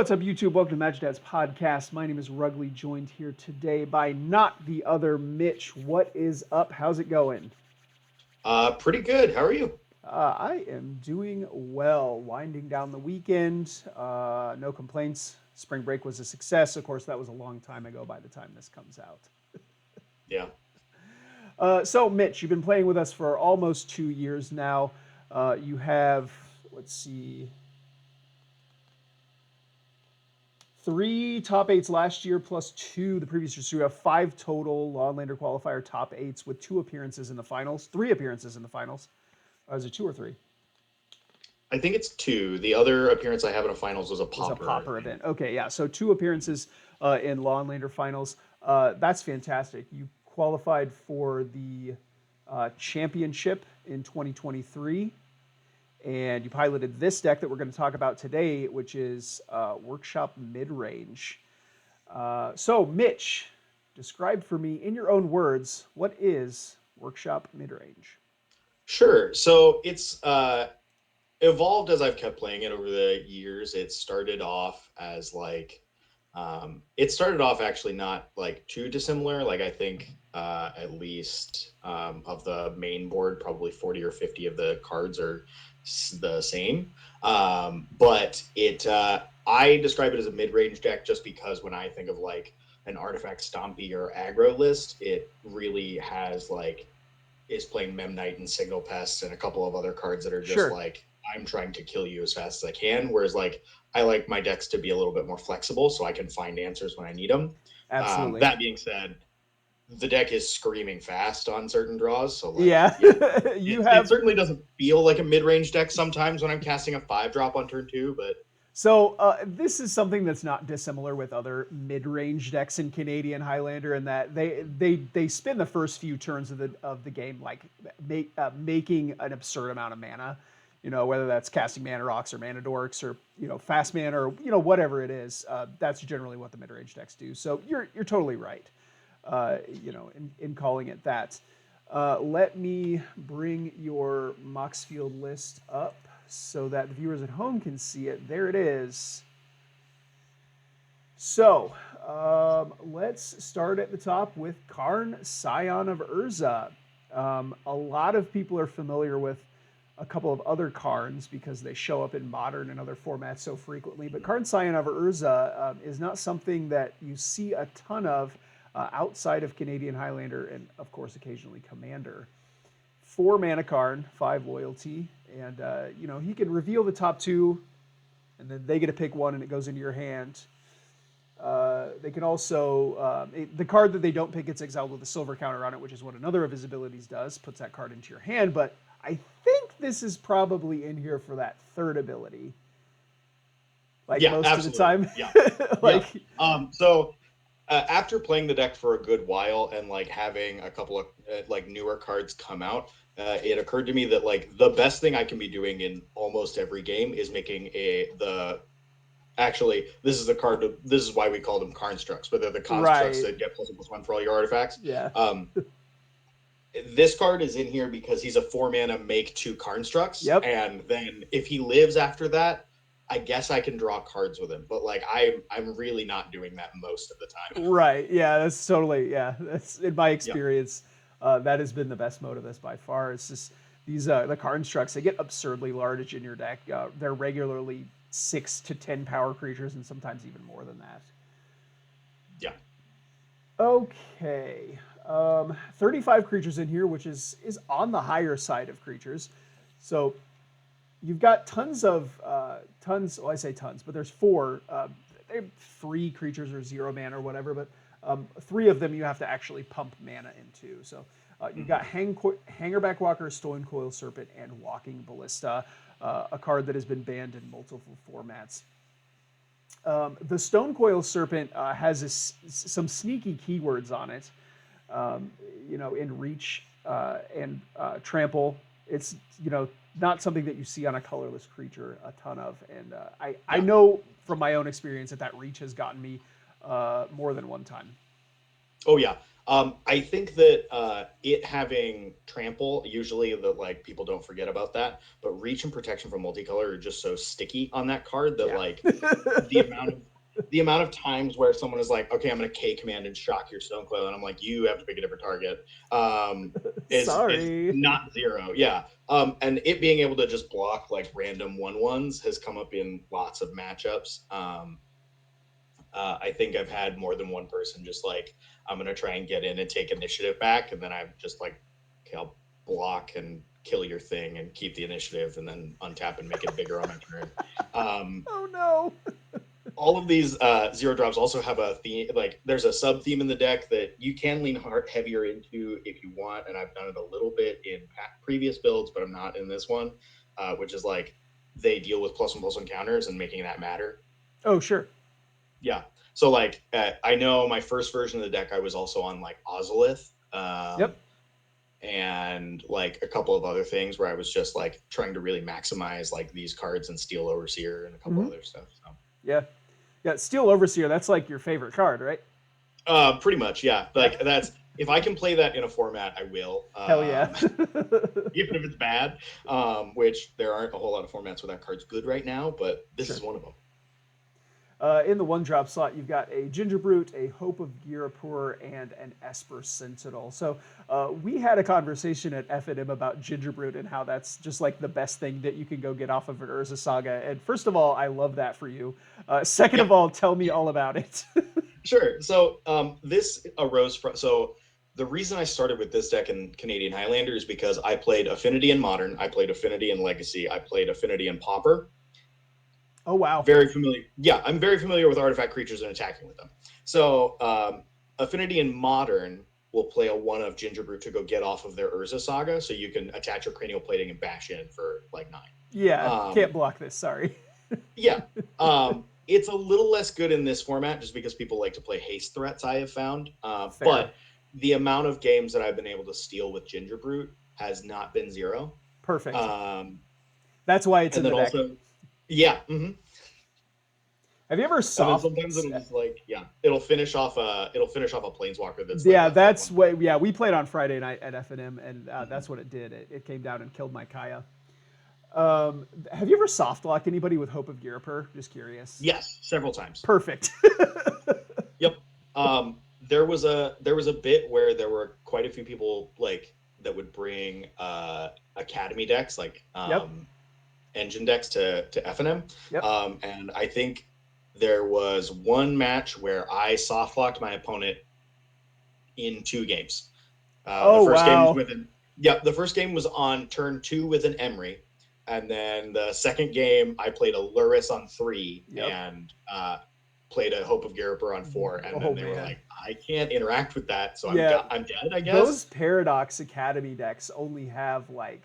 What's up, YouTube? Welcome to MtGDadsPod-Ep. My name is Rugley, joined here today by not the other Mitch. What is up? How's it going? Pretty good. How are you? I am doing well. Winding down the weekend. No complaints. Spring break was a success. Of course, that was a long time ago by the time this comes out. Yeah. So, Mitch, you've been playing with us for almost 2 years now. You have, let's see, three top eights last year plus two the previous year. So you have five total Lawnlander qualifier top eights with two appearances in the finals, three appearances in the finals. Is it two or three? I think it's two. The other appearance I have in a finals was a Was a popper, I popper think. event. Okay, yeah. So two appearances in Lawnlander finals. That's fantastic. You qualified for the championship in 2023. And you piloted this deck that we're going to talk about today, which is Workshop Midrange. So, Mitch, describe for me in your own words, what is Workshop Midrange? Sure. So it's evolved as I've kept playing it over the years. It started off as it started off actually not like too dissimilar. Like I think at least of the main board, probably 40 or 50 of the cards are the same. But I describe it as a mid-range deck just because when I think of like an artifact stompy or aggro list, it really has is playing Memnite and Signal Pest and a couple of other cards that are just Sure, like, I'm trying to kill you as fast as I can. Whereas I like my decks to be a little bit more flexible so I can find answers when I need them. absolutely. That being said, the deck is screaming fast on certain draws. So Yeah, yeah, you it have. certainly doesn't feel like a mid-range deck sometimes when I'm casting a 5-drop on turn 2, but So this is something that's not dissimilar with other mid-range decks in Canadian Highlander, in that they spend the first few turns of the game like making an absurd amount of mana. You know, whether that's casting mana rocks or mana dorks or fast mana or whatever it is. That's generally what the mid-range decks do. So you're totally right. In calling it that. Let me bring your Moxfield list up so that the viewers at home can see it. There it is. So let's start at the top with Karn, Scion of Urza. A lot of people are familiar with a couple of other Karns because they show up in Modern and other formats so frequently. But Karn, Scion of Urza is not something that you see a ton of outside of Canadian Highlander and, of course, occasionally Commander. 4 mana Karn, 5 loyalty, and he can reveal the top two, and then they get to pick one, and it goes into your hand. They can also the card that they don't pick gets exiled with a silver counter on it, which is what another of his abilities does. Puts that card into your hand, but I think this is probably in here for that third ability, like yeah, most of the absolutely. time. Yeah. Yeah. Like, After playing the deck for a good while and having a couple of newer cards come out, it occurred to me that the best thing I can be doing in almost every game is making the actually this is why we call them constructs, but they're the constructs right, that get +1/+1 for all your artifacts. yeah, This card is in here because he's a 4 mana make 2 constructs, yep. and then if he lives after that, I guess I can draw cards with him, but I'm really not doing that most of the time. Right. Yeah, that's totally, yeah. That's in my Yeah. experience. That has been the best mode of this by far. It's just these the card constructs. They get absurdly large in your deck. They're regularly 6 to 10 power creatures, and sometimes even more than that. Yeah. Okay. 35 creatures in here, which is on the higher side of creatures. So you've got tons. Well, I say tons, but there's four. They're 3 creatures or 0 mana or whatever, but 3 of them you have to actually pump mana into. So you've got Hangerback Walker, Stone Coil Serpent, and Walking Ballista, a card that has been banned in multiple formats. The Stone Coil Serpent has some sneaky keywords on it. In reach and trample. It's not something that you see on a colorless creature a ton of, and I Yeah. know from my own experience that reach has gotten me more than one time. Oh yeah. I think that it having trample, usually the like people don't forget about that, but reach and protection from multicolor are just so sticky on that card that Yeah. like the amount of the amount of times where someone is like, okay, I'm gonna K command and shock your stone coil, and I'm like, you have to pick a different target. Is Sorry. not zero. Yeah. And it being able to just block like random 1/1s has come up in lots of matchups. I think I've had more than one person just like, I'm gonna try and get in and take initiative back, and then I'm just like, okay, I'll block and kill your thing and keep the initiative, and then untap and make it bigger on my turn. Um, Oh no. all of these zero drops also have a theme. Like, there's a sub theme in the deck that you can lean heavier into if you want, and I've done it a little bit in previous builds, but I'm not in this one, which is like they deal with +1/+1 counters and making that matter. Oh sure. Yeah. So like I know my first version of the deck I was also on like Ozolith, Yep. and like a couple of other things where I was just like trying to really maximize like these cards and Steel Overseer and a couple other stuff. So Yeah. Yeah. Steel Overseer. That's like your favorite card, right? pretty much, yeah. Yeah. Like that's if I can play that in a format, I will. Hell yeah. Even if it's bad, which there aren't a whole lot of formats where that card's good right now, but this Sure. is one of them. In the one drop slot, you've got a Ginger Brute, a Hope of Girapur, and an Esper Sentinel. So we had a conversation at F&M about Ginger Brute and how that's just like the best thing that you can go get off of an Urza Saga. And first of all, I love that for you. Second Yeah. of all, tell me all about it. Sure. So this arose from the reason I started with this deck in Canadian Highlander is because I played Affinity in Modern, I played Affinity in Legacy, I played Affinity in Pauper. Oh wow. Very familiar. Yeah, I'm very familiar with artifact creatures and attacking with them. So Affinity in Modern will play a one of Ginger Brute to go get off of their Urza Saga, so you can attach your cranial plating and bash in for like 9. Yeah, Um, can't block this. Sorry. yeah. It's a little less good in this format just because people like to play haste threats, I have found. Fair. But the amount of games that I've been able to steal with Ginger Brute has not been zero. Perfect. Um, That's why it's and in the then deck. also, yeah. Have you ever And then soft? sometimes it'll just like, yeah, it'll finish off a planeswalker that's like Yeah, left with that's one. what. Yeah, we played on Friday night at F&M, and that's what it did. It came down and killed my Kaya. Have you ever soft locked anybody with Hope of Girapur? Just curious. Yes, several times. Perfect. Yep. There was a bit where there were quite a few people like that would bring academy decks like Yep. engine decks to FNM. Yep. And I think there was one match where I soft locked my opponent in 2 games. The Oh first game was wow. with an the first game was on turn 2 with an Emery, and then the second game I played a Luris on 3 Yep. and played a Hope of Garipper on 4, and Oh then they were man. like, I can't interact with that, so Yeah. I'm dead, I Those guess. Paradox Academy decks only have like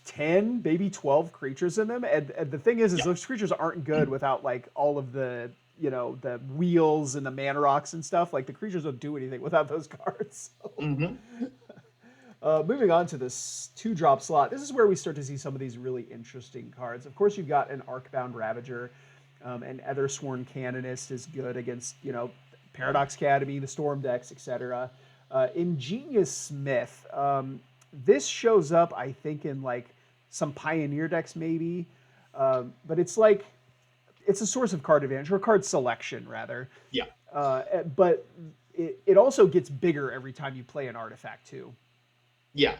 10, maybe 12 creatures in them, and the thing is Yeah. those creatures aren't good without like all of the the wheels and the mana rocks and stuff. Like the creatures don't do anything without those cards. So. Mm-hmm. Moving on to this 2-drop slot, this is where we start to see some of these really interesting cards. Of course, you've got an Arcbound Ravager, an Ethersworn Canonist is good against Paradox Academy, the Storm decks, etc. Ingenious Smith, this shows up, I think, in like some Pioneer decks maybe, but it's like it's a source of card advantage or card selection rather. Yeah. But it also gets bigger every time you play an artifact too. Yeah.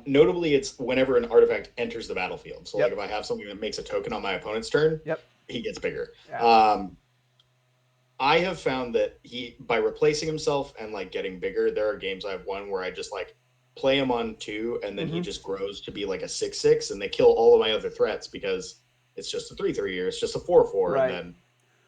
Notably, it's whenever an artifact enters the battlefield. So, like, Yep. if I have something that makes a token on my opponent's turn, Yep. he gets bigger. Yeah. I have found that by replacing himself and like getting bigger, there are games I've won where I just like play him on 2, and then he just grows to be like a 6/6, and they kill all of my other threats because it's just a 3/3, or it's just a 4/4, and Right. then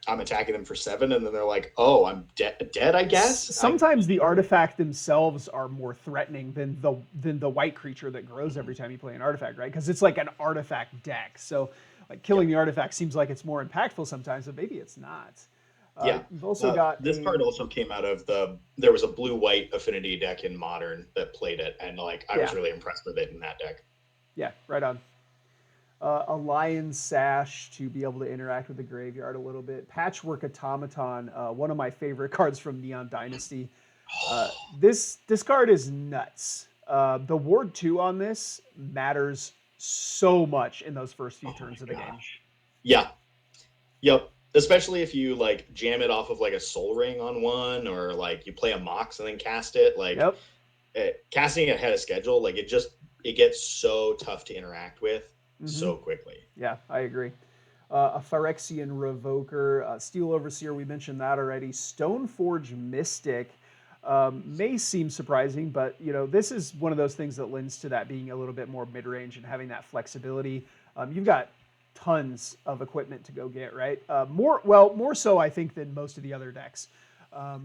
I'm attacking them for 7, and then they're like, "Oh, I'm dead, I guess." Sometimes the Sure. artifact themselves are more threatening than the white creature that grows every time you play an artifact, right? Because it's like an artifact deck. So like killing Yeah. the artifact seems like it's more impactful sometimes, but maybe it's not. Yeah. You've also got This a card also came out of there was a blue-white affinity deck in Modern that played it, and like I was yeah, really impressed with it in that deck. yeah, right on. A Lion's Sash to be able to interact with the graveyard a little bit. Patchwork Automaton, one of my favorite cards from Neon Dynasty. This card is nuts. The Ward 2 on this matters so much in those first few Oh turns of my the game. gosh. Yeah. Yep. Especially if you like jam it off of like a Soul Ring on one, or like you play a Mox and then cast it. Like Yep. casting it ahead of schedule, like it gets so tough to interact with Hmm. so quickly. Yeah, I agree. A Phyrexian Revoker, Steel Overseer, we mentioned that already. Stoneforge Mystic may seem surprising, but this is one of those things that lends to that being a little bit more mid-range and having that flexibility. You've got tons of equipment to go get, right? More so I think than most of the other decks.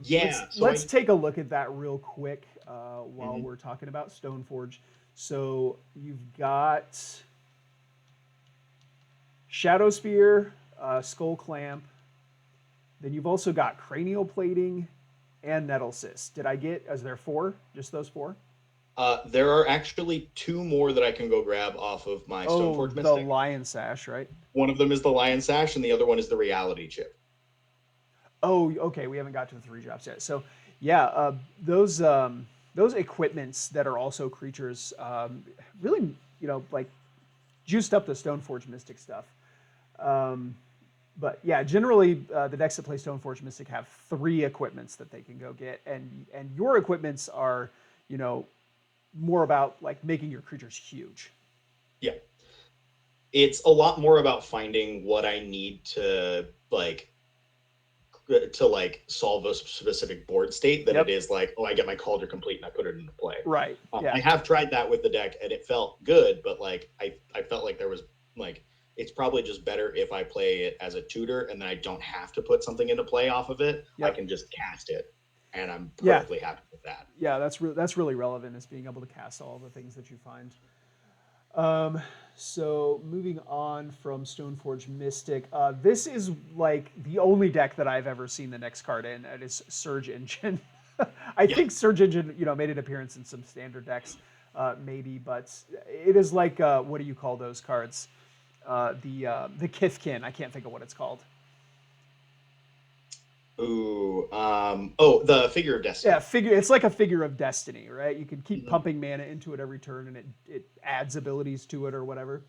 Yeah. So Let's take a look at that real quick while Mhm. we're talking about Stoneforge. So you've got Shadow Spear, Skull Clamp. Then you've also got Cranial Plating and Nettle Cyst. Is there four? Just those four? There are actually two more that I can go grab off of my Oh, Stoneforge the Mystic. Lion Sash, right? One of them is the Lion Sash, and the other one is the Reality Chip. Oh, okay. We haven't got to the 3 drops yet. So, yeah, those equipments that are also creatures really, like juiced up the Stoneforge Mystic stuff. Um, but yeah, generally the decks that play Stoneforge Mystic have 3 equipments that they can go get, and your equipments are, you know, more about like making your creatures huge. Yeah. It's a lot more about finding what I need to like solve a specific board state than it Yep. is like, oh, I get my Calder complete and I put it into play. Right. I Yeah. have tried that with the deck and it felt good, but like I felt like there was like it's probably just better if I play it as a tutor and then I don't have to put something into play off of it. I Yep. can just cast it, and I'm Yeah. perfectly happy with that. Yeah. That's really relevant is being able to cast all the things that you find. Um, so moving on from Stoneforge Mystic, this is like the only deck that I've ever seen the next card in. It is Surge Engine. I Yeah. think Surge Engine, made an appearance in some standard decks, maybe, but it is like what do you call those cards? The Kithkin. I can't think of what it's called. Ooh. Oh, the Figure of Yeah, Destiny. It's like a figure of destiny, right? You can keep Mhm. pumping mana into it every turn, and it adds abilities to it or whatever.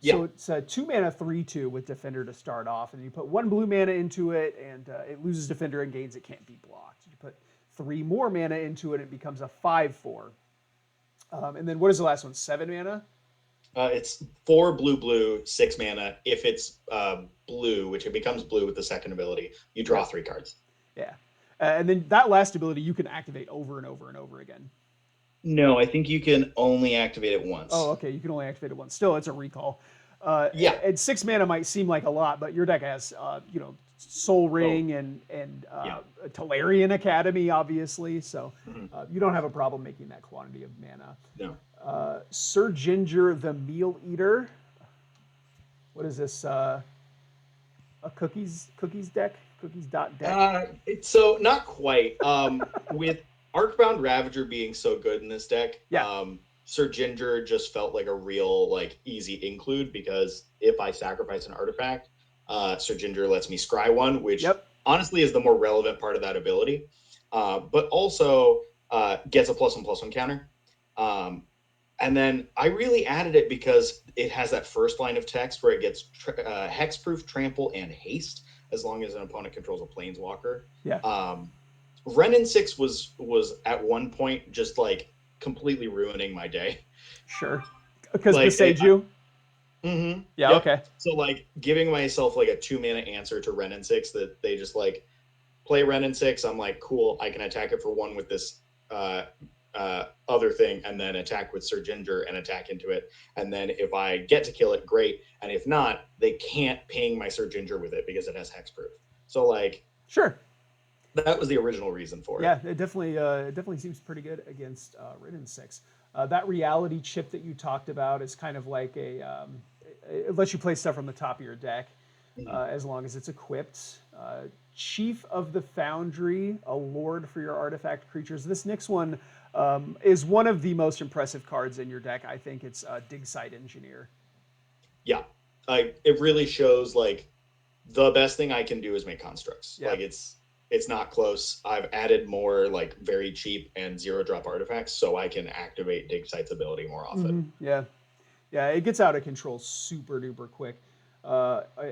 Yeah. So it's a 2 mana 3/2 with Defender to start off, and you put 1 blue mana into it, and it loses Defender and gains it can't be blocked. You put 3 more mana into it, it becomes a 5/4. And then what is the last one? 7 mana. It's 4 blue, 6 mana. If it's blue, which it becomes blue with the second ability, you draw Yep. 3 cards. Yeah. And then that last ability you can activate over and over and over again. No, I think you can only activate it Oh, once. okay. You can only activate it once. Still, it's a recall. Yeah. And 6 mana might seem like a lot, but your deck has, Soul Oh, Ring and yeah. Tolarian Academy, obviously. So Mhm. you don't have a problem making that quantity of mana. No. Sir Ginger the Meal Eater. What is this? A cookies deck? Cookies dot deck? So not quite. With Arcbound Ravager being so good in this deck, Yeah. Sir Ginger just felt like a real like easy include because if I sacrifice an artifact, Sir Ginger lets me scry one, which Yep. honestly is the more relevant part of that ability. But also gets a +1/+1 counter. Um, and then I really added it because it has that first line of text where it gets hexproof, trample, and haste as long as an opponent controls a planeswalker. Yeah. Renin 6 was at one point just like completely ruining my day. Sure. Because Like, Besage you? Yeah. yep. Okay. So like giving myself like a 2 mana answer to Renin 6 that they just like play Renin 6. I'm like, cool, I can attack it for one with this other thing, and then attack with Sir Ginger and attack into it. And then if I get to kill it, great. And if not, they can't ping my Sir Ginger with it because it has hexproof. So like Sure. that was the original reason for it. Yeah, it definitely seems pretty good against Ridden 6. That reality chip that you talked about is kind of like it lets you play stuff from the top of your deck Mhm. as long as it's equipped. Chief of the Foundry, a lord for your artifact creatures. This next one is one of the most impressive cards in your deck. I think it's Dig Site Engineer. it really shows like the best thing I can do is make constructs. Yeah. Like it's not close. I've added more like very cheap and zero drop artifacts so I can activate dig site's ability more often. Yeah. Yeah, it gets out of control super duper quick.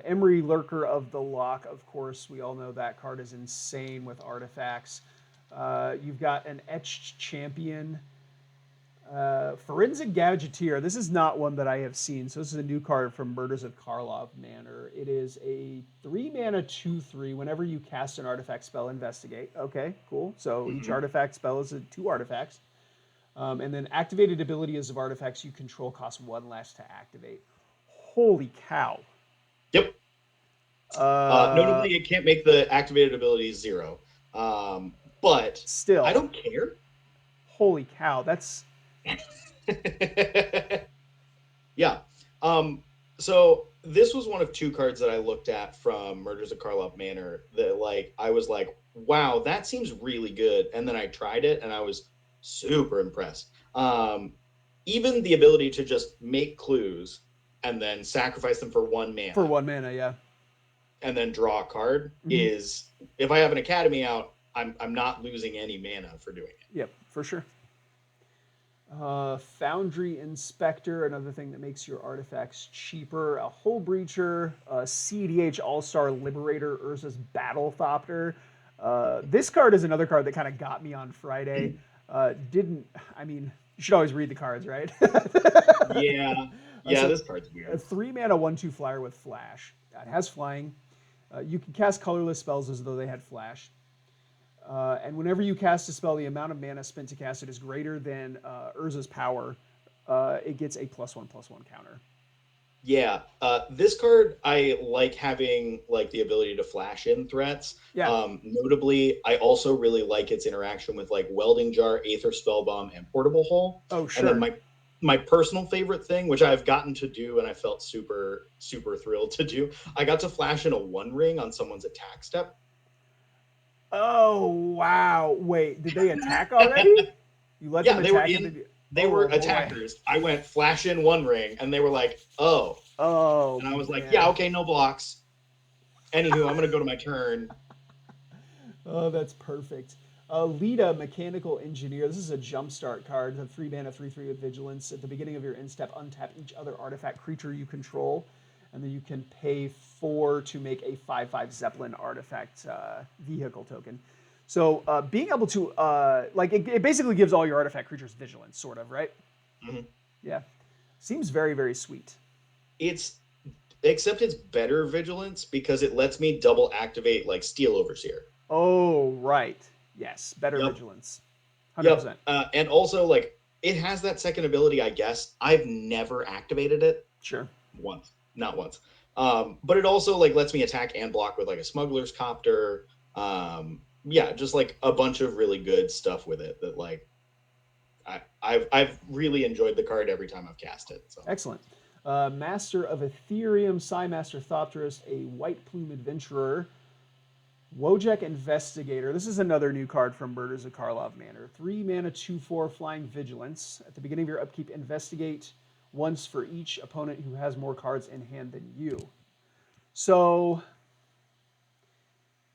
Emery Lurker of the Lock, of course, we all know that card is insane with artifacts. You've got an Etched Champion. Forensic Gadgeteer. This is not one that I have seen. So this is a new card from Murders of Karlov Manor. It is a 3-mana 2/3. Whenever you cast an artifact spell, investigate. Okay, cool. So each artifact spell is 2 artifacts. And then activated abilities of artifacts you control cost 1 less to activate. Holy cow. Yep. Notably, it can't make the activated abilities 0. But Still, I don't care. Holy cow. That's yeah. So this was one of 2 cards that I looked at from Murders of Karlov Manor that like I was like, wow, that seems really good. And then I tried it and I was super impressed. Even the ability to just make clues and then sacrifice them for 1 mana. For 1 mana, yeah. And then draw a card is, if I have an Academy out, I'm not losing any mana for doing it. Yep, for sure. Foundry Inspector, another thing that makes your artifacts cheaper. A Hull Breacher, CDH All-Star Liberator, Urza's Battlethopter. This card is another card that kind of got me on Friday. You should always read the cards, right? Yeah, So this card's weird. A 3-mana 1/2 flyer with flash. It has flying. You can cast colorless spells as though they had flash. And whenever you cast a spell, the amount of mana spent to cast it is greater than Urza's power. It gets a +1/+1 counter. Yeah, this card I like having like the ability to flash in threats. Yeah. Notably, I also really like its interaction with like Welding Jar, Aether Spellbomb, and Portable Hole. Oh, sure. And then my personal favorite thing, which I've gotten to do and I felt super super thrilled to do, I got to flash in a 1 ring on someone's attack step. Oh wow! Wait, did they attack already? You let them attack? They were attackers. I went flash in 1 ring, and they were like, "Oh." Oh. And I was like, "Yeah, okay, no blocks." Anywho, I'm gonna go to my turn. Oh, that's perfect. Lita, Mechanical Engineer. This is a jumpstart card. A 3-mana 3/3 with Vigilance. At the beginning of your end step, untap each other artifact creature you control, and then you can pay 4 to make a 5/5 Zeppelin artifact vehicle token. So being able to, it basically gives all your artifact creatures vigilance, sort of, right? Mm-hmm. Yeah. Seems very, very sweet. Except it's better vigilance because it lets me double activate like Steel Overseer. Oh, right. Yes, better vigilance. 100%. Yep. And also, like, it has that second ability, I guess. I've never activated it. Sure. Not once. But it also like lets me attack and block with like a Smuggler's Copter. Just like a bunch of really good stuff with it that like I've really enjoyed the card every time I've cast it. So. Excellent. Master of Ethereum, Psymaster Thopterist, a White Plume Adventurer, Wojek Investigator. This is another new card from Murders of Karlov Manor. 3-mana 2/4 Flying Vigilance. At the beginning of your upkeep, investigate once for each opponent who has more cards in hand than you. So,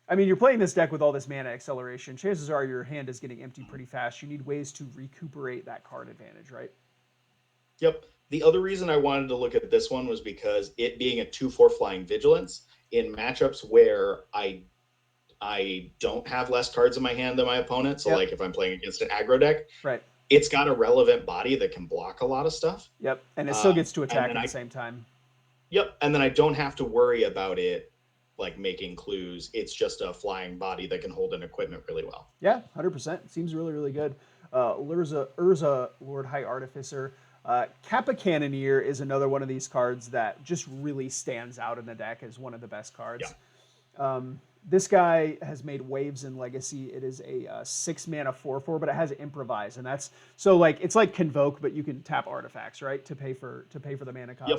you're playing this deck with all this mana acceleration. Chances are your hand is getting empty pretty fast. You need ways to recuperate that card advantage, right? Yep. The other reason I wanted to look at this one was because it being a 2/4 Flying Vigilance in matchups where I don't have less cards in my hand than my opponent. So like if I'm playing against an aggro deck, right, it's got a relevant body that can block a lot of stuff. Yep. And it still gets to attack at the same time. Yep. And then I don't have to worry about it like making clues. It's just a flying body that can hold an equipment really well. Yeah, 100%. Seems really, really good. Urza, Lord High Artificer. Kappa Cannoneer is another one of these cards that just really stands out in the deck as one of the best cards. Yeah. This guy has made waves in Legacy. It is a 6-mana 4/4, but it has Improvise, and that's so like it's like Convoke, but you can tap artifacts, right, to pay for the mana cost.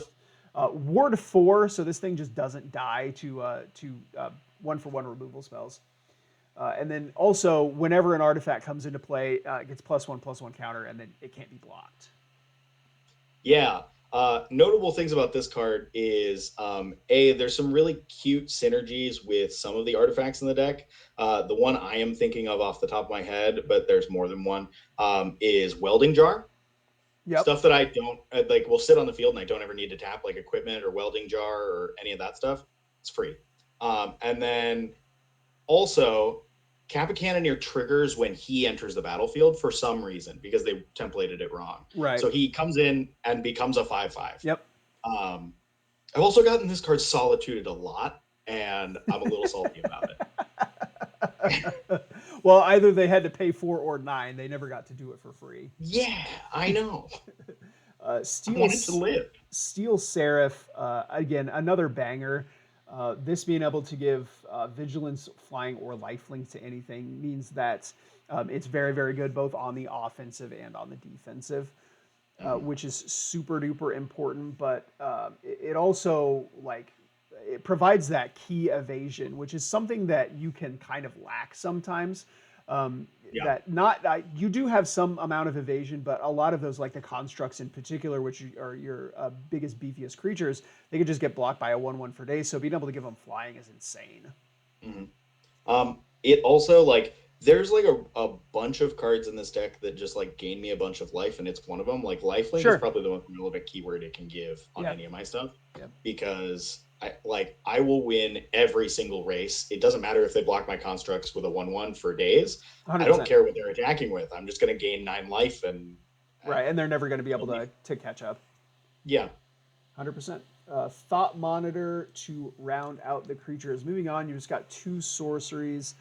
Yep. Ward 4, so this thing just doesn't die to 1-for-1 removal spells. And then also, whenever an artifact comes into play, it gets +1/+1 counter, and then it can't be blocked. Yeah. Notable things about this card is there's some really cute synergies with some of the artifacts in the deck. The one I am thinking of off the top of my head, but there's more than one, is Welding Jar. Yep. Stuff that I don't like will sit on the field and I don't ever need to tap, like equipment or Welding Jar or any of that stuff. It's free. And then also, Kappa Cannoneer triggers when he enters the battlefield for some reason because they templated it wrong. Right. So he comes in and becomes a 5/5. Yep. I've also gotten this card solituded a lot, and I'm a little salty about it. Well, either they had to pay 4 or 9. They never got to do it for free. Yeah, I know. Steel, I wanted to live. Steel Seraph, again, another banger. This being able to give vigilance, flying, or lifelink to anything means that it's very, very good both on the offensive and on the defensive, which is super duper important. But it also it provides that key evasion, which is something that you can kind of lack sometimes. That you do have some amount of evasion, but a lot of those, like the constructs in particular, which are your biggest, beefiest creatures, they could just get blocked by a 1/1 for days. So being able to give them flying is insane. Mm-hmm. It also there's a bunch of cards in this deck that just gain me a bunch of life, and it's one of them. Lifelink is probably the most relevant keyword it can give on any of my stuff, because I will win every single race. It doesn't matter if they block my constructs with a 1/1 for days. 100%. I don't care what they're attacking with. I'm just going to gain 9 life and they're never going to be able to catch up. Yeah, 100%. Thought Monitor to round out the creatures. Moving on, you just got 2 sorceries,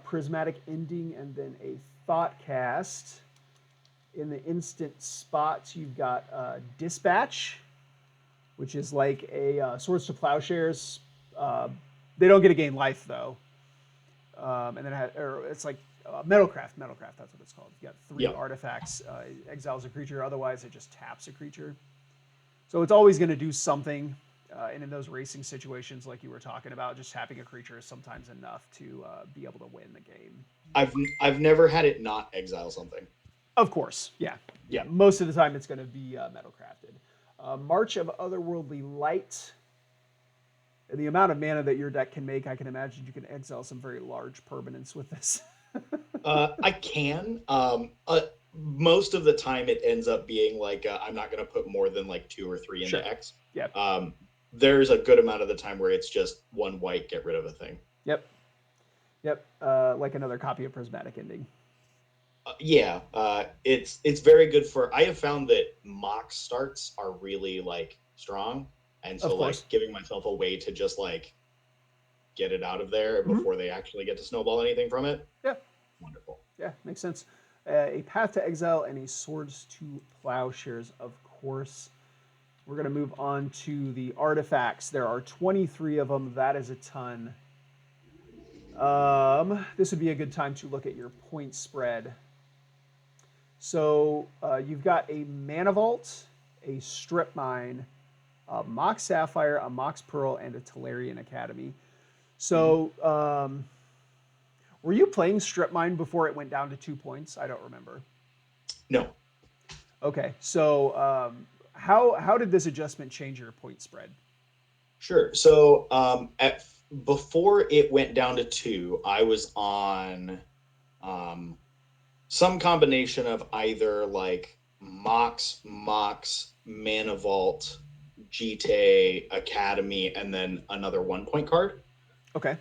Prismatic Ending, and then a Thought Cast. In the instant spots, you've got Dispatch, which is like a Swords to Plowshares. They don't get to gain life, though. And then it's like Metalcraft. Metalcraft, that's what it's called. You got 3 artifacts. Exiles a creature. Otherwise, it just taps a creature. So it's always going to do something. And in those racing situations like you were talking about, just tapping a creature is sometimes enough to be able to win the game. I've never had it not exile something. Of course, yeah. Most of the time it's going to be Metalcrafted. March of Otherworldly Light. And the amount of mana that your deck can make, I can imagine you can exile some very large permanents with this. I can. Most of the time it ends up being I'm not going to put more than 2 or 3 into X. Yeah. There's a good amount of the time where it's just 1 white, get rid of a thing. Yep. Like another copy of Prismatic Ending. It's very good for. I have found that mock starts are really strong, and so giving myself a way to just get it out of there before they actually get to snowball anything from it. Yeah, wonderful. Yeah, makes sense. A Path to Exile and a Swords to Plowshares, of course. We're going to move on to the artifacts. There are 23 of them. That is a ton. This would be a good time to look at your point spread. So you've got a Mana Vault, a Strip Mine, a Mox Sapphire, a Mox Pearl, and a Tolarian Academy. So were you playing Strip Mine before it went down to 2 points? I don't remember. No. Okay, so how did this adjustment change your point spread? Sure. So before it went down to 2, I was on some combination of either Mox, Mana Vault, Jite, Academy, and then another 1-point card. Okay.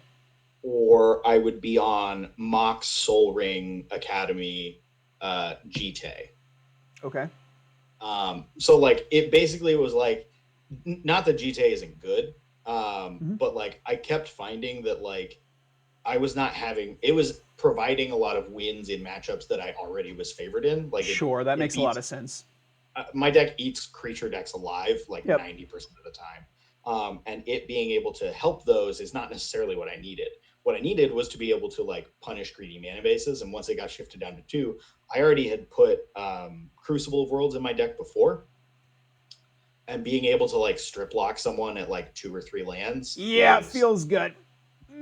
Or I would be on Mox, Soul Ring, Academy, Jite. Okay. So it basically was not that Jite isn't good, but I kept finding that I was not having, it was providing a lot of wins in matchups that I already was favored in. Sure, that makes a lot of sense. My deck eats creature decks alive 90% of the time. And it being able to help those is not necessarily what I needed. What I needed was to be able to punish greedy mana bases. And once it got shifted down to 2, I already had put Crucible of Worlds in my deck before. And being able to strip lock someone at 2 or 3 lands. Yeah, it feels good.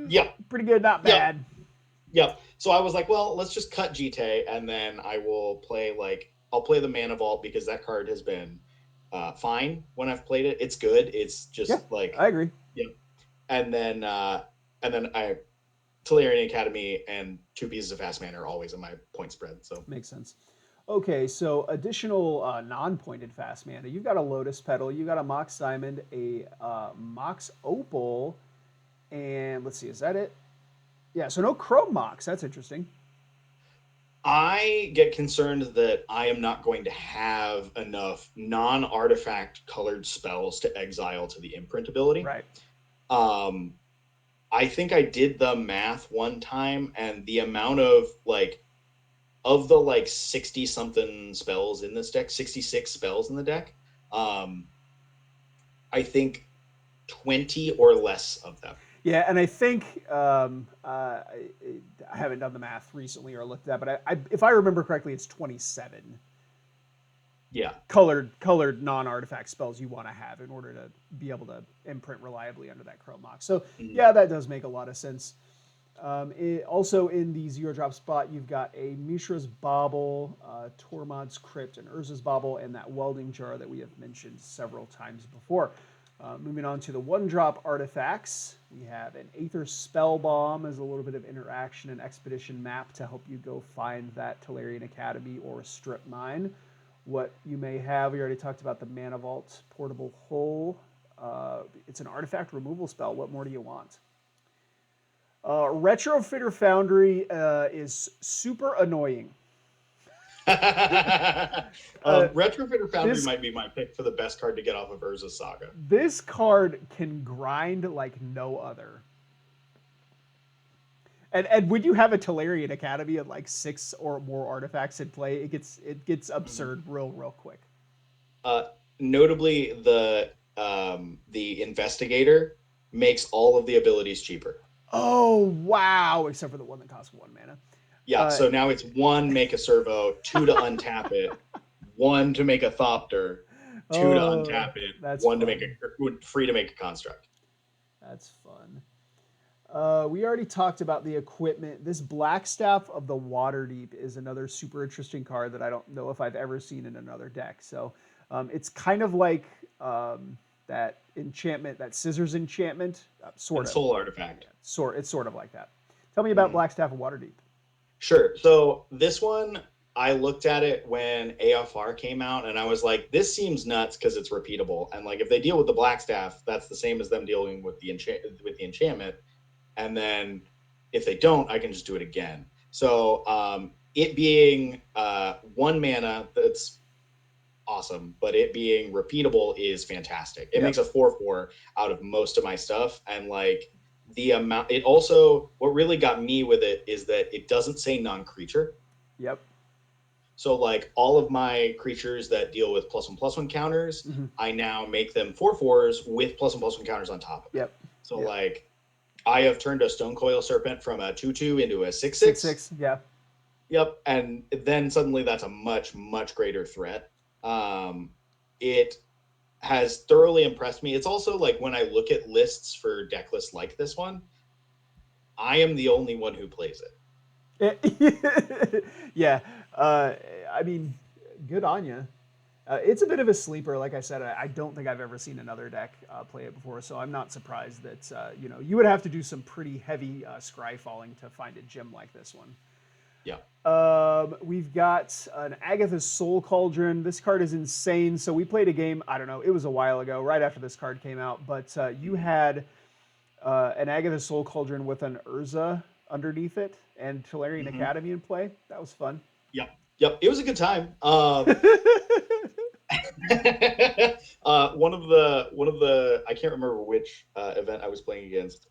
Yep. Pretty good, not bad. Yep. So I was well, let's just cut Jite, and then I will play I'll play the Mana Vault because that card has been fine when I've played it. It's good. It's Yeah, just like, I agree. yeah. And then I Tolarian Academy and two pieces of Fast Man are always in my point spread. So Makes sense. Okay, so additional non-pointed fast mana. You've got a Lotus Petal, you've got a Mox Diamond, a Mox Opal, and let's see, is that it? Yeah, so no Chrome Mox. That's interesting. I get concerned that I am not going to have enough non-artifact colored spells to exile to the imprint ability. Right. Um, I think I did the math one time, and the amount of of the 60 something spells in this deck, 66 spells in the deck, um, I think 20 or less of them. Yeah, and I think I haven't done the math recently or looked at that, but if I remember correctly, it's 27 Yeah. colored non-artifact spells you want to have in order to be able to imprint reliably under that Chrome Mox. So Mhm. yeah, that does make a lot of sense. Also in the zero drop spot, you've got a Mishra's Bauble, Tormod's Crypt, and Urza's Bauble, and that Welding Jar that we have mentioned several times before. Moving on to the one drop artifacts, we have an Aether Spell Bomb as a little bit of interaction and expedition map to help you go find that Tolarian Academy or Strip Mine. What you may have, we already talked about the Mana Vault Portable Hull. It's an artifact removal spell. What more do you want? Retrofitter Foundry is super annoying. Retrofitter Foundry This might be my pick for the best card to get off of Urza's Saga. this card can grind like no other. And when you have a Tolarian Academy and like 6 or more artifacts in play, it gets absurd real quick. Notably, the Investigator makes all of the abilities cheaper. Oh wow! Except for the one that costs 1 mana. Yeah, so now it's 1 make a servo, 2 to untap it, 1 to make a Thopter, 2 to untap it, That's 1 to fun. make a free to make a construct. That's fun. We already talked about the equipment. This Blackstaff of the Waterdeep is another super interesting card that I don't know if I've ever seen in another deck. So it's kind of like that enchantment, that Scissors enchantment, sort And of. Soul Artifact. It's sort of like that. Tell me about Blackstaff of Waterdeep. Sure. So this one, I looked at it when AFR came out, and I was like, this seems nuts because it's repeatable. And like, if they deal with the Blackstaff, that's the same as them dealing with the enchantment. And then if they don't, I can just do it again. So it being 1 mana, that's awesome, but it being repeatable is fantastic. It makes a 4/4 out of most of my stuff, and like the amount, it also, what really got me with it is that it doesn't say non-creature. Yep. So like all of my creatures that deal with +1/+1 counters, I now make them 4/4s with +1/+1 counters on top of it. Yep. So like I have turned a Stonecoil Serpent from a 2/2 into a 6/6. 6/6, yeah. Yep, and then suddenly that's a much greater threat. It has thoroughly impressed me. It's also like when I look at lists for deck lists like this one, I am the only one who plays it. Yeah, I mean, good on you. It's a bit of a sleeper, like I said. I don't think I've ever seen another deck play it before, so I'm not surprised that you would have to do some pretty heavy scry falling to find a gem like this one. Yeah. We've got an Agatha's Soul Cauldron. This card is insane. So we played a game, I don't know, it was a while ago, right after this card came out, but you had an Agatha's Soul Cauldron with an Urza underneath it and Tolarian Academy in play. That was fun. Yep. It was a good time. One of the I can't remember which event I was playing against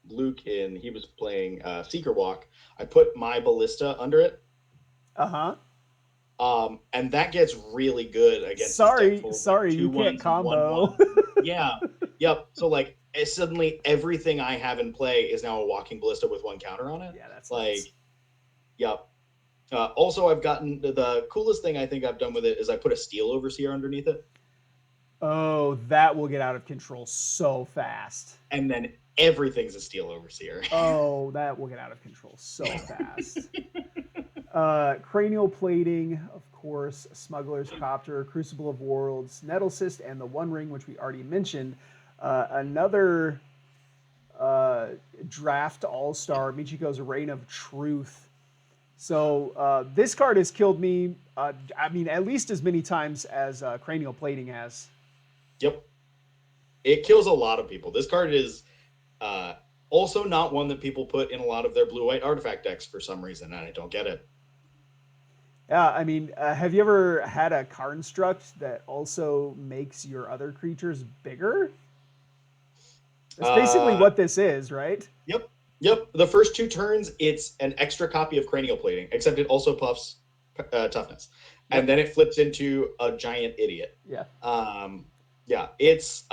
Luke in. He was playing Seeker Walk. I put my Ballista under it. And that gets really good against. Sorry, you can't combo. Yeah. Yep. So like suddenly everything I have in play is now a walking Ballista with 1 counter on it. Yeah, that's like nice. Yep. Also, I've gotten the coolest thing I think I've done with it is I put a Steel Overseer underneath it. Oh, that will get out of control so fast. And then everything's a Steel Overseer. Oh, that will get out of control so fast. Cranial Plating, of course, Smuggler's Copter, Crucible of Worlds, Nettlecyst, and the One Ring, which we already mentioned. Another draft all-star, Michiko's Reign of Truth. So this card has killed me, I mean, at least as many times as Cranial Plating has. Yep. It kills a lot of people. This card is also not one that people put in a lot of their blue-white artifact decks for some reason, and I don't get it. Yeah, I mean, have you ever had a construct that also makes your other creatures bigger? That's basically Uh, what this is, right? yep. Yep. The first 2 turns, it's an extra copy of Cranial Plating, except it also puffs toughness. Yep. And then it flips into a giant idiot. Yeah. Yeah, it's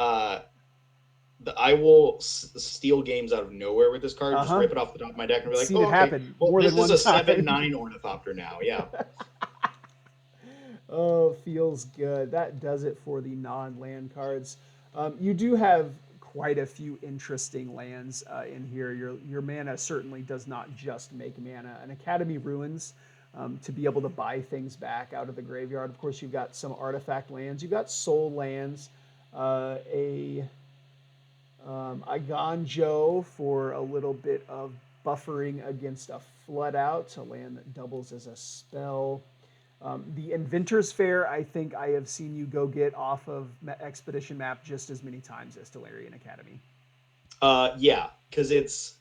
I will steal games out of nowhere with this card. Just Uh-huh. rip it off the top of my deck and be like, Seen oh, it okay. happen Well, more this than is one a time. 7/9 Ornithopter now. Yeah. Oh, feels good. That does it for the non-land cards. You do have quite a few interesting lands in here. Your mana certainly does not just make mana. An Academy Ruins to be able to buy things back out of the graveyard. Of course, you've got some artifact lands. You've got soul lands. A Iganjo for a little bit of buffering against a flood out, a land that doubles as a spell. The Inventor's Fair, I think I have seen you go get off of Expedition Map just as many times as Tolarian Academy. Yeah, because it's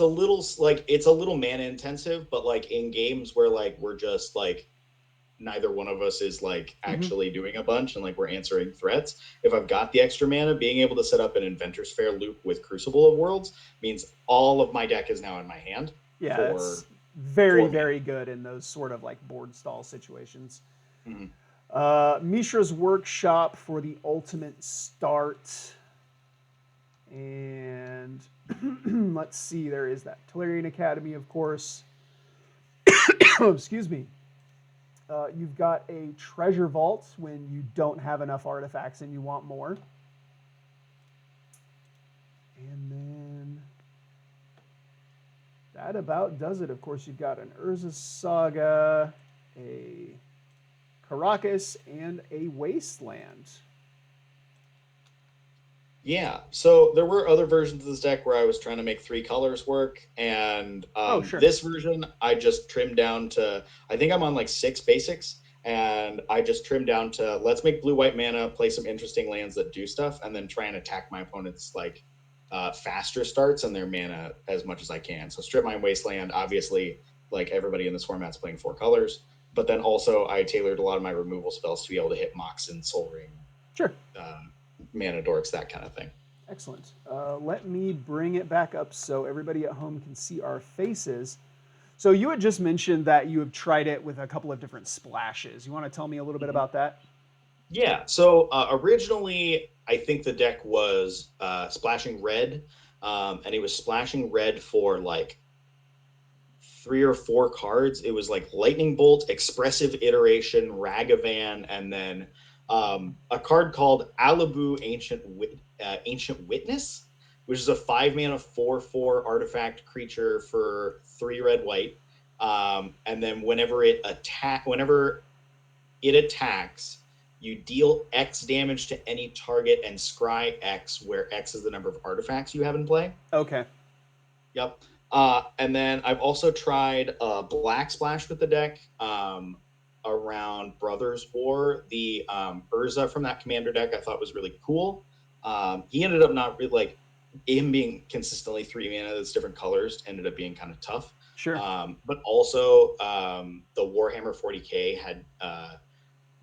a little mana intensive, but like in games where like we're just like neither one of us is like actually doing a bunch and like we're answering threats. If I've got the extra mana, being able to set up an Inventor's Fair loop with Crucible of Worlds means all of my deck is now in my hand. Yeah, for that's very, 4 mana. very good in those sort of like board stall situations. Mhm. Mishra's Workshop for the ultimate start. And let's see, there is that Tolarian Academy, of course. Excuse me. You've got a treasure vault when you don't have enough artifacts and you want more. And then that about does it. Of course, you've got an Urza Saga, a Caracas, and a Wasteland. Yeah, so there were other versions of this deck where I was trying to make 3 colors work, and Sure. this version I just trimmed down to, I think I'm on like 6 basics, and I just trimmed down to let's make blue-white mana, play some interesting lands that do stuff, and then try and attack my opponent's like faster starts and their mana as much as I can. So Strip Mine Wasteland, obviously, like everybody in this format's playing 4 colors, but then also I tailored a lot of my removal spells to be able to hit Mox and Soul Ring. Sure. Mana Dorks, that kind of thing. Excellent. Let me bring it back up so everybody at home can see our faces. So you had just mentioned that you have tried it with a couple of different splashes. You want to tell me a little bit about that? Yeah, so originally I think the deck was splashing red, and it was splashing red for like 3 or 4 cards. It was like Lightning Bolt, Expressive Iteration, Ragavan, and then a card called Alabu Ancient Witness, which is a 5-mana 4/4 artifact creature for 3 red white. And then whenever it attacks, you deal X damage to any target and scry X, where X is the number of artifacts you have in play. Okay. Yep. And then I've also tried Black Splash with the deck around Brothers War. The Urza from that commander deck I thought was really cool. He ended up not really, like, him being consistently 3 mana that's different colors ended up being kind of tough. Sure. But also the Warhammer 40k had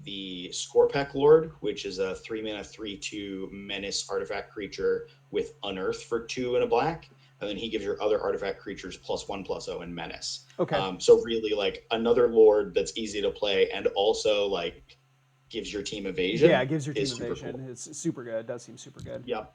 the Scorpek Lord, which is a 3-mana 3/2 menace artifact creature with Unearth for 2 and a black. And then he gives your other artifact creatures +1/+0 and menace. Okay. So really, like, another Lord that's easy to play and also like gives your team evasion. Yeah, it gives your team is super evasion. cool. It's super good. It does seem super good. Yeah.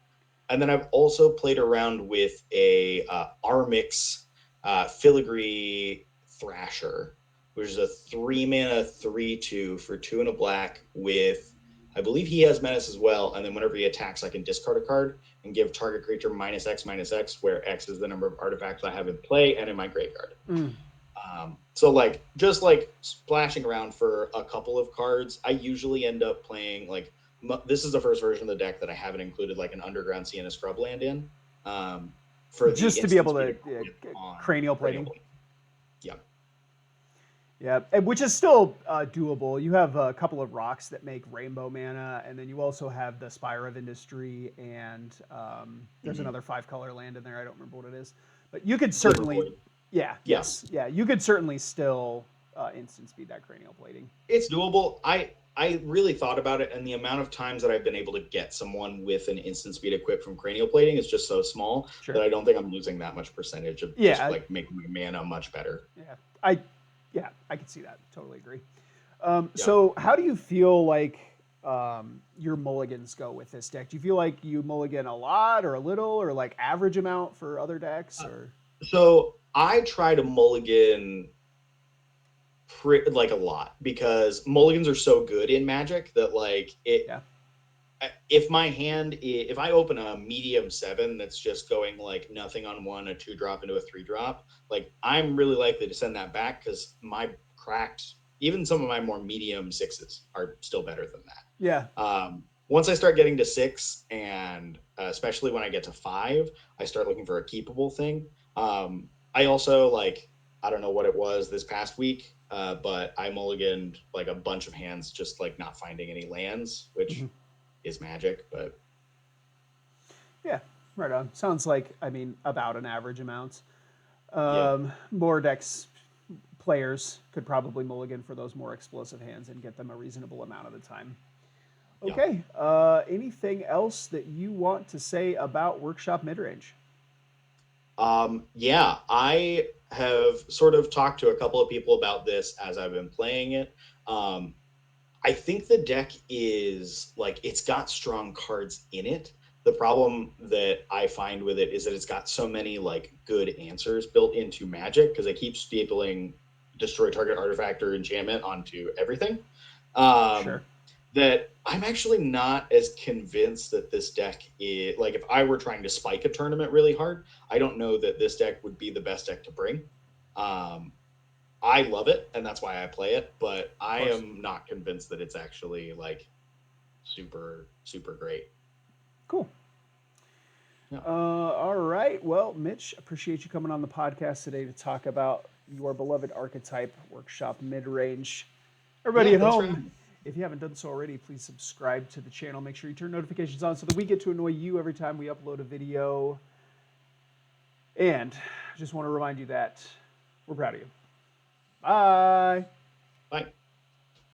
And then I've also played around with a Armix Filigree Thrasher, which is a 3-mana 3/2 for 2 and a black with, I believe he has menace as well. And then whenever he attacks, I can discard a card and give target creature -X/-X, where X is the number of artifacts I have in play and in my graveyard. So like just like splashing around for a couple of cards, I usually end up playing like this is the first version of the deck that I haven't included like an underground sea and a scrub land in, um, for the Just to be instant able speed to equip on cranial cranial plating. blade. Yeah. Yeah, which is still doable. You have a couple of rocks that make rainbow mana, and then you also have the Spire of Industry, and there's Mhm. another 5-color land in there. I don't remember what it is, but you could Glimmer certainly, Void. yeah, Yeah. yes, yeah, you could certainly still instant speed that cranial plating. It's doable. I really thought about it, and the amount of times that I've been able to get someone with an instant speed equip from cranial plating is just so small that Sure. I don't think I'm losing that much percentage of just Yeah, like making my mana much better. yeah, I, yeah, I can see that. Totally agree. Yeah. So, how do you feel like your mulligans go with this deck? Do you feel like you mulligan a lot, or a little, or like average amount for other decks, Uh, or? So I try to mulligan like a lot because mulligans are so good in Magic that like it. Yeah. If my hand, if I open a medium 7 that's just going like nothing on one, a 2-drop into a 3-drop, like I'm really likely to send that back because my cracked, even some of my more medium 6s are still better than Yeah. that. Once I start getting to 6, and especially when I get to 5, I start looking for a keepable thing. I also like, I don't know what it was this past week, but I mulliganed like a bunch of hands just like not finding any lands, Hmm. which is Magic, but Yeah. Right on. Sounds like, I mean, about an average amount. yeah, More decks players could probably mulligan for those more explosive hands and get them a reasonable amount of the time. yeah. Okay. Anything else that you want to say about Workshop Midrange? Yeah, I have sort of talked to a couple of people about this as I've been playing it. Um, I think the deck is like it's got strong cards in it. The problem that I find with it is that it's got so many like good answers built into Magic because it keeps stapling destroy target artifact or enchantment onto everything. Sure. Um, that I'm actually not as convinced that this deck is like if I were trying to spike a tournament really hard, I don't know that this deck would be the best deck to bring. Um, I love it, and that's why I play it. But Of I course. am not convinced that it's actually like super super great. Cool. Yeah, All right. Well, Mitch, appreciate you coming on the podcast today to talk about your beloved archetype, Workshop Midrange. Everybody yeah. at Thanks for home, having me. if you haven't done so already, please subscribe to the channel. Make sure you turn notifications on so that we get to annoy you every time we upload a video. And I just want to remind you that we're proud of you. Bye. Bye.